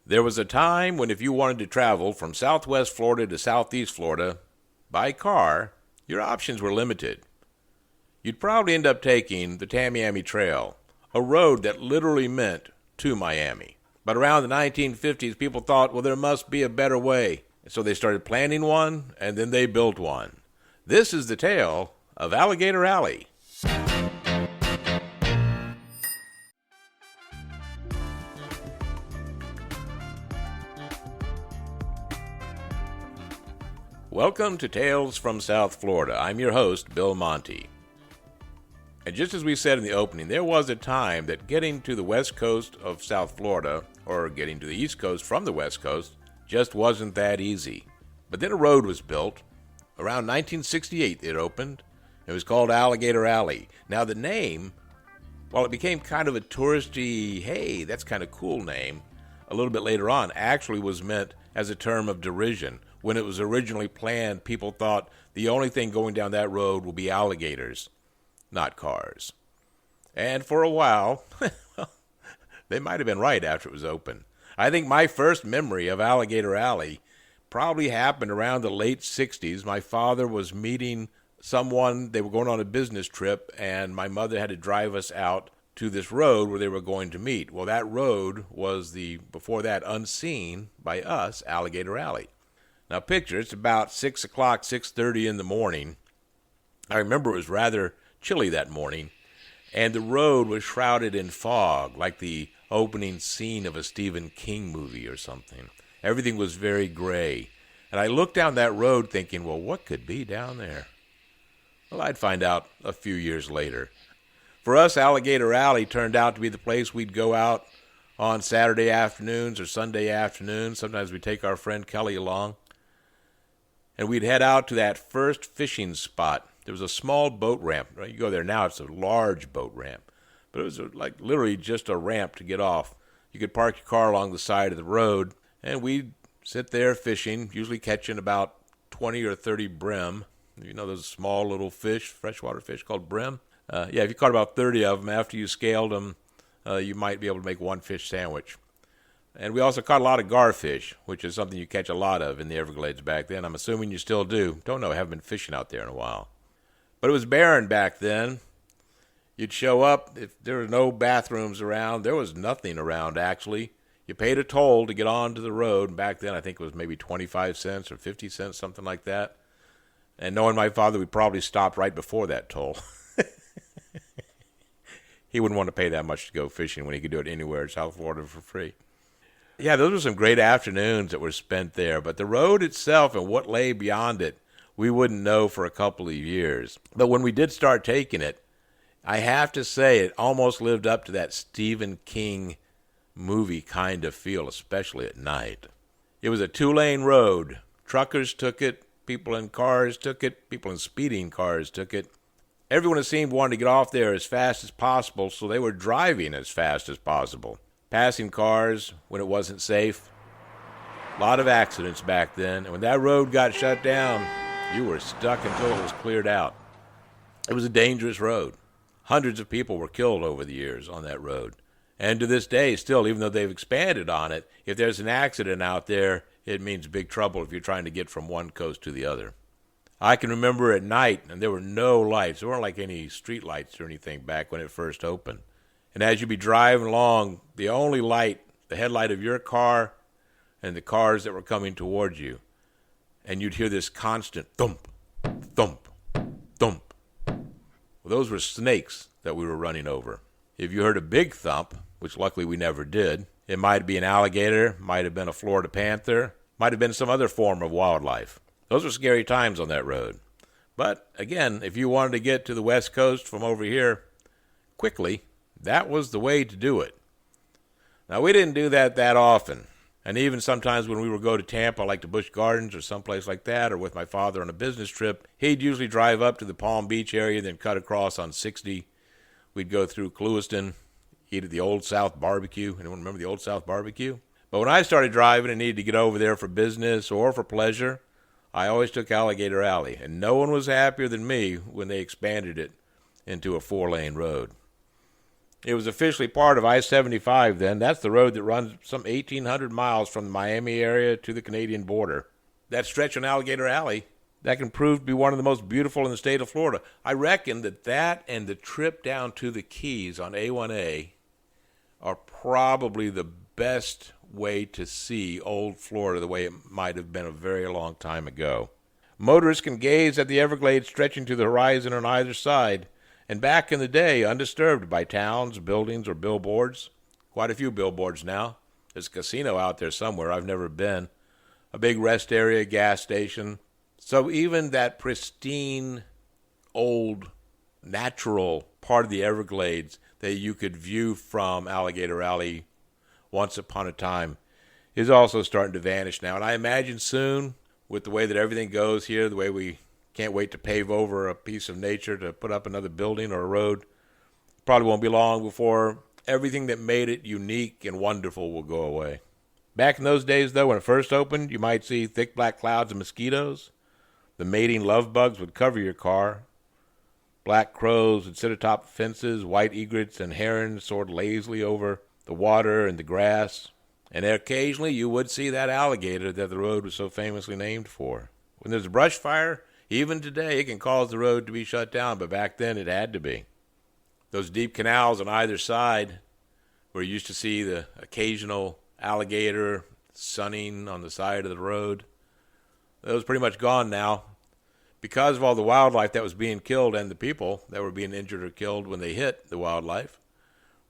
There was a time when if you wanted to travel from southwest Florida to southeast Florida by car, your options were limited. You'd probably end up taking the Tamiami Trail, a road that literally meant to Miami. But around the 1950s, people thought, well, there must be a better way. So they started planning one, and then they built one. This is the tale of Alligator Alley. Welcome to Tales from South Florida. I'm your host, Bill Monty. And just as we said in the opening, there was a time that getting to the west coast of South Florida, or getting to the east coast from the west coast, just wasn't that easy. But then a road was built. Around 1968 it opened. It was called Alligator Alley. Now the name, while it became kind of a touristy, hey, that's kind of cool name, a little bit later on, actually was meant as a term of derision. When it was originally planned, people thought the only thing going down that road will be alligators, not cars. And for a while, they might have been right after it was open. I think my first memory of Alligator Alley probably happened around the late 60s. My father was meeting someone. They were going on a business trip, and my mother had to drive us out to this road where they were going to meet. Well, that road was before that, unseen by us, Alligator Alley. Now picture, it's about 6 o'clock, 6:30 in the morning. I remember it was rather chilly that morning, and the road was shrouded in fog, like the opening scene of a Stephen King movie or something. Everything was very gray. And I looked down that road thinking, well, what could be down there? Well, I'd find out a few years later. For us, Alligator Alley turned out to be the place we'd go out on Saturday afternoons or Sunday afternoons. Sometimes we'd take our friend Kelly along. And we'd head out to that first fishing spot. There was a small boat ramp. Right? You go there now, it's a large boat ramp. But it was like literally just a ramp to get off. You could park your car along the side of the road, and we'd sit there fishing, usually catching about 20 or 30 brim. You know those small little fish, freshwater fish called brim? If you caught about 30 of them, after you scaled them, you might be able to make one fish sandwich. And we also caught a lot of garfish, which is something you catch a lot of in the Everglades back then. I'm assuming you still do. Don't know, I haven't been fishing out there in a while. But it was barren back then. You'd show up, if there were no bathrooms around, there was nothing around actually. You paid a toll to get onto the road, and back then I think it was maybe 25 cents or 50 cents, something like that. And knowing my father, we probably stopped right before that toll. He wouldn't want to pay that much to go fishing when he could do it anywhere in South Florida for free. Yeah, those were some great afternoons that were spent there, but the road itself and what lay beyond it, we wouldn't know for a couple of years. But when we did start taking it, I have to say it almost lived up to that Stephen King movie kind of feel, especially at night. It was a 2-lane road. Truckers took it, people in cars took it, people in speeding cars took it. Everyone, it seemed, wanted to get off there as fast as possible, so they were driving as fast as possible. Passing cars when it wasn't safe. A lot of accidents back then. And when that road got shut down, you were stuck until it was cleared out. It was a dangerous road. Hundreds of people were killed over the years on that road. And to this day, still, even though they've expanded on it, if there's an accident out there, it means big trouble if you're trying to get from one coast to the other. I can remember at night, and there were no lights. There weren't like any street lights or anything back when it first opened. And as you'd be driving along, the only light, the headlight of your car and the cars that were coming towards you. And you'd hear this constant thump, thump, thump. Well, those were snakes that we were running over. If you heard a big thump, which luckily we never did, it might be an alligator, might have been a Florida panther, might have been some other form of wildlife. Those were scary times on that road. But again, if you wanted to get to the west coast from over here quickly, that was the way to do it. Now, we didn't do that often. And even sometimes when we would go to Tampa, like to Busch Gardens or someplace like that, or with my father on a business trip, he'd usually drive up to the Palm Beach area, then cut across on 60. We'd go through Clewiston, eat at the Old South Barbecue. Anyone remember the Old South Barbecue? But when I started driving and needed to get over there for business or for pleasure, I always took Alligator Alley. And no one was happier than me when they expanded it into a 4-lane road. It was officially part of I-75 then. That's the road that runs some 1,800 miles from the Miami area to the Canadian border. That stretch on Alligator Alley, that can prove to be one of the most beautiful in the state of Florida. I reckon that and the trip down to the Keys on A1A are probably the best way to see old Florida the way it might have been a very long time ago. Motorists can gaze at the Everglades stretching to the horizon on either side, and back in the day, undisturbed by towns, buildings, or billboards. Quite a few billboards now. There's a casino out there somewhere I've never been. A big rest area, gas station. So even that pristine, old, natural part of the Everglades that you could view from Alligator Alley once upon a time is also starting to vanish now. And I imagine soon, with the way that everything goes here, the way we can't wait to pave over a piece of nature to put up another building or a road, probably won't be long before everything that made it unique and wonderful will go away. Back in those days, though, when it first opened, you might see thick black clouds of mosquitoes. The mating love bugs would cover your car. Black crows would sit atop fences. White egrets and herons soared lazily over the water and the grass. And occasionally you would see that alligator that the road was so famously named for. When there's a brush fire, even today it can cause the road to be shut down, but back then it had to be. Those deep canals on either side, where you used to see the occasional alligator sunning on the side of the road, those are pretty much gone now. Because of all the wildlife that was being killed and the people that were being injured or killed when they hit the wildlife,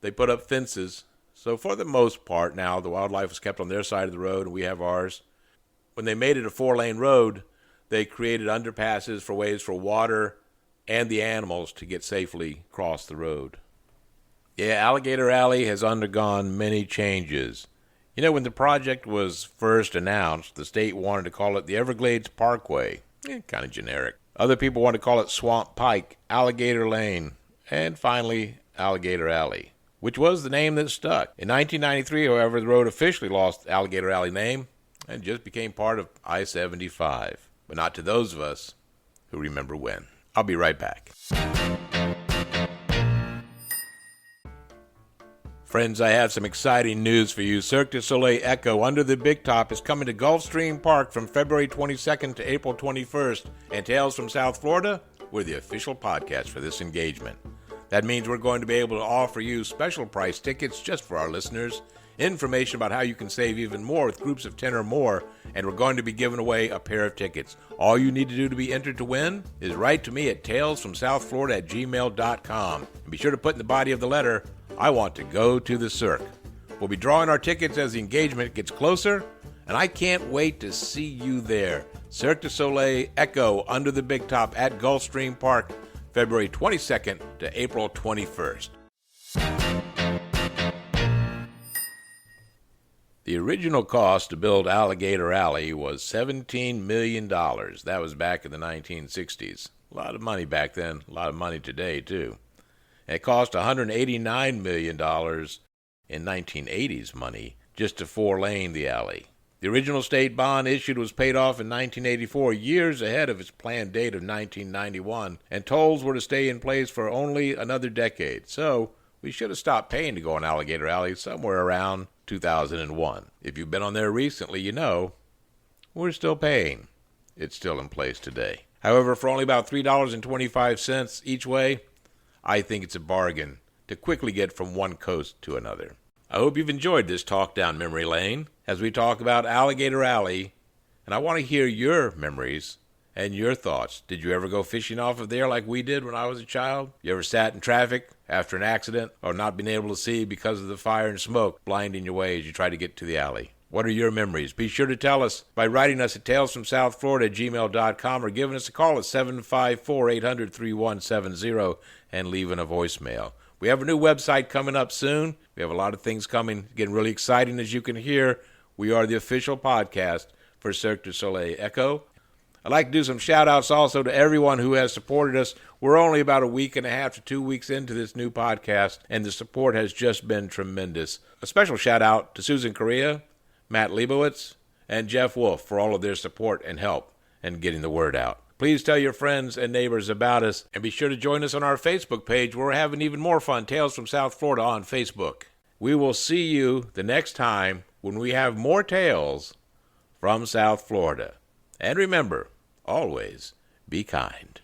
they put up fences. So for the most part now, the wildlife was kept on their side of the road and we have ours. When they made it a 4-lane road, they created underpasses for ways for water and the animals to get safely across the road. Yeah, Alligator Alley has undergone many changes. You know, when the project was first announced, the state wanted to call it the Everglades Parkway. Kind of generic. Other people wanted to call it Swamp Pike, Alligator Lane, and finally Alligator Alley, which was the name that stuck. In 1993, however, the road officially lost the Alligator Alley name and just became part of I-75. But not to those of us who remember when. I'll be right back. Friends, I have some exciting news for you. Cirque du Soleil Echo Under the Big Top is coming to Gulfstream Park from February 22nd to April 21st. And Tales from South Florida, we're the official podcast for this engagement. That means we're going to be able to offer you special price tickets just for our listeners, information about how you can save even more with groups of 10 or more, and we're going to be giving away a pair of tickets. All you need to do to be entered to win is write to me at talesfromsouthflorida@gmail.com. And be sure to put in the body of the letter, I want to go to the Cirque. We'll be drawing our tickets as the engagement gets closer, and I can't wait to see you there. Cirque du Soleil Echo Under the Big Top at Gulfstream Park, February 22nd to April 21st. The original cost to build Alligator Alley was $17 million. That was back in the 1960s. A lot of money back then, a lot of money today, too. And it cost $189 million in 1980s money just to 4-lane the alley. The original state bond issued was paid off in 1984, years ahead of its planned date of 1991, and tolls were to stay in place for only another decade. So we should have stopped paying to go on Alligator Alley somewhere around 2001. If you've been on there recently, you know we're still paying. It's still in place today. However, for only about $3.25 each way, I think it's a bargain to quickly get from one coast to another. I hope you've enjoyed this talk down memory lane as we talk about Alligator Alley, and I want to hear your memories and your thoughts. Did you ever go fishing off of there like we did when I was a child? You ever sat in traffic after an accident or not been able to see because of the fire and smoke blinding your way as you try to get to the alley? What are your memories? Be sure to tell us by writing us at talesfromsouthflorida@gmail.com or giving us a call at 754-800-3170 and leaving a voicemail. We have a new website coming up soon. We have a lot of things coming, getting really exciting as you can hear. We are the official podcast for Cirque du Soleil Echo. I'd like to do some shout-outs also to everyone who has supported us. We're only about a week and a half to 2 weeks into this new podcast, and the support has just been tremendous. A special shout-out to Susan Correa, Matt Leibowitz, and Jeff Wolf for all of their support and help in getting the word out. Please tell your friends and neighbors about us, and be sure to join us on our Facebook page where we're having even more fun, Tales from South Florida on Facebook. We will see you the next time when we have more tales from South Florida. And remember, always be kind.